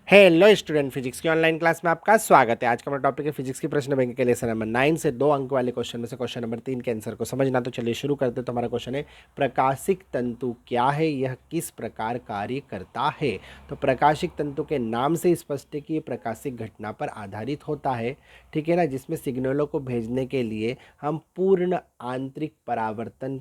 Hello student, physics की online class में आपका स्वागत है। आज का हमारा टॉपिक है फिजिक्स की प्रश्न बैंक के लेसन नंबर 9 से 2 अंक वाले क्वेश्चन में से क्वेश्चन नंबर 3 के आंसर को समझना। तो चलिए शुरू करते हैं। तो हमारा क्वेश्चन है, प्रकाशिक तंतु क्या है, यह किस प्रकार कार्य करता है। तो प्रकाशिक तंतु के नाम से स्पष्ट है कि ये प्रकाशिक घटना पर आधारित होता है, ठीक है ना, जिसमें सिग्नलों को भेजने के लिए हम पूर्ण आंतरिक परावर्तन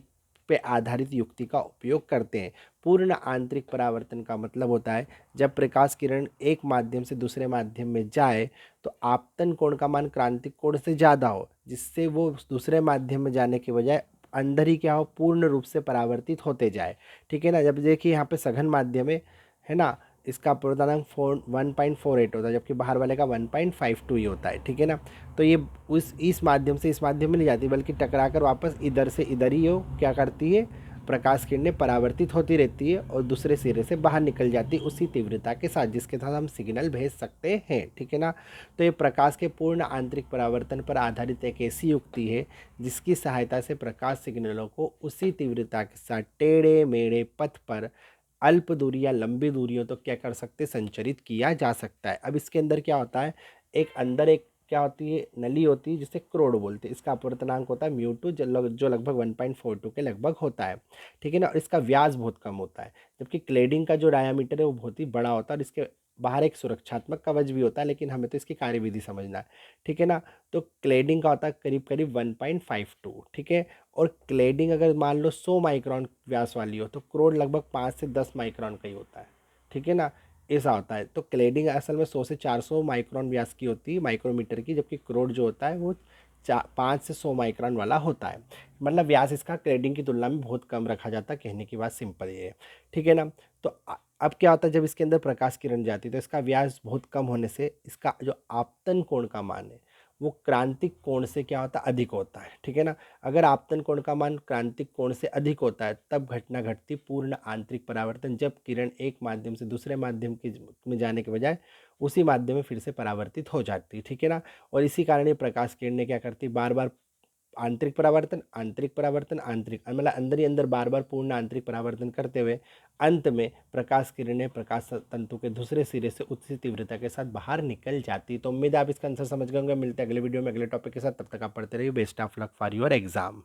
पे आधारित युक्ति का उपयोग करते हैं। पूर्ण आंतरिक परावर्तन का मतलब होता है जब प्रकाश किरण एक माध्यम से दूसरे माध्यम में जाए तो आपतन कोण का मान क्रांतिक कोण से ज़्यादा हो, जिससे वो दूसरे माध्यम में जाने के बजाय अंदर ही क्या हो, पूर्ण रूप से परावर्तित होते जाए। ठीक है ना। जब देखिए यहाँ पे सघन माध्यम है ना, इसका पूर्णांक 1.48 होता है, जबकि बाहर वाले का 1.52 ही होता है। ठीक है ना। तो ये उस इस माध्यम से इस माध्यम में नहीं जाती, बल्कि टकराकर वापस इधर से इधर ही हो क्या करती है, प्रकाश किरणें परावर्तित होती रहती है और दूसरे सिरे से बाहर निकल जाती उसी तीव्रता के साथ जिसके साथ हम सिग्नल भेज सकते हैं। ठीक है ना। तो ये प्रकाश के पूर्ण आंतरिक परावर्तन पर आधारित एक ऐसी युक्ति है जिसकी सहायता से प्रकाश सिग्नलों को उसी तीव्रता के साथ टेढ़े मेढ़े पथ पर अल्प दूरी या लंबी दूरियों तो क्या कर सकते, संचरित किया जा सकता है। अब इसके अंदर क्या होता है, एक अंदर एक क्या होती है, नली होती है जिसे क्रोड बोलते हैं। इसका अपवर्तनांक होता है म्यू2 जो लगभग 1.42 के लगभग होता है। ठीक है ना। और इसका व्यास बहुत कम होता है, जबकि क्लेडिंग का जो डायामीटर है वो बहुत ही बड़ा होता है और इसके बाहर एक सुरक्षात्मक कवच भी होता है, लेकिन हमें तो इसकी कार्यविधि समझना है। ठीक है ना। तो क्लेडिंग का होता है करीब करीब 1.52। ठीक है। और क्लेडिंग अगर मान लो 100 माइक्रोन व्यास वाली हो तो क्रोड लगभग 5 से 10 माइक्रोन का ही होता है। ठीक है ना। ऐसा होता है। तो क्लेडिंग असल में 100 से 400 माइक्रोन व्यास की होती है, माइक्रोमीटर की, जबकि क्रोड जो होता है वो 5 से 100 माइक्रोन वाला होता है। मतलब व्यास इसका क्लेडिंग की तुलना में बहुत कम रखा जाता है। कहने की बात सिंपल ये है। ठीक है ना। तो अब क्या होता है, जब इसके अंदर प्रकाश किरण जाती है तो इसका व्यास बहुत कम होने से इसका जो आपतन कोण का मान है वो क्रांतिक कोण से क्या होता है, अधिक होता है। ठीक है ना। अगर आपतन कोण का मान क्रांतिक कोण से अधिक होता है तब घटना घटती पूर्ण आंतरिक परावर्तन, जब किरण एक माध्यम से दूसरे माध्यम की में जाने के बजाय उसी माध्यम में फिर से परावर्तित हो जाती है। ठीक है ना। और इसी कारण ये प्रकाश किरणें क्या करती, बार बार आंतरिक परावर्तन आंतरिक परावर्तन आंतरिक मतलब अंदर ही अंदर बार बार पूर्ण आंतरिक परावर्तन करते हुए अंत में प्रकाश किरणें प्रकाश तंतु के दूसरे सिरे से उसी तीव्रता के साथ बाहर निकल जाती। तो उम्मीद है आप इसका आंसर समझ गए होंगे। मिलते हैं अगले वीडियो में अगले टॉपिक के साथ। तब तक आप पढ़ते रहिए। Best of luck for your exam.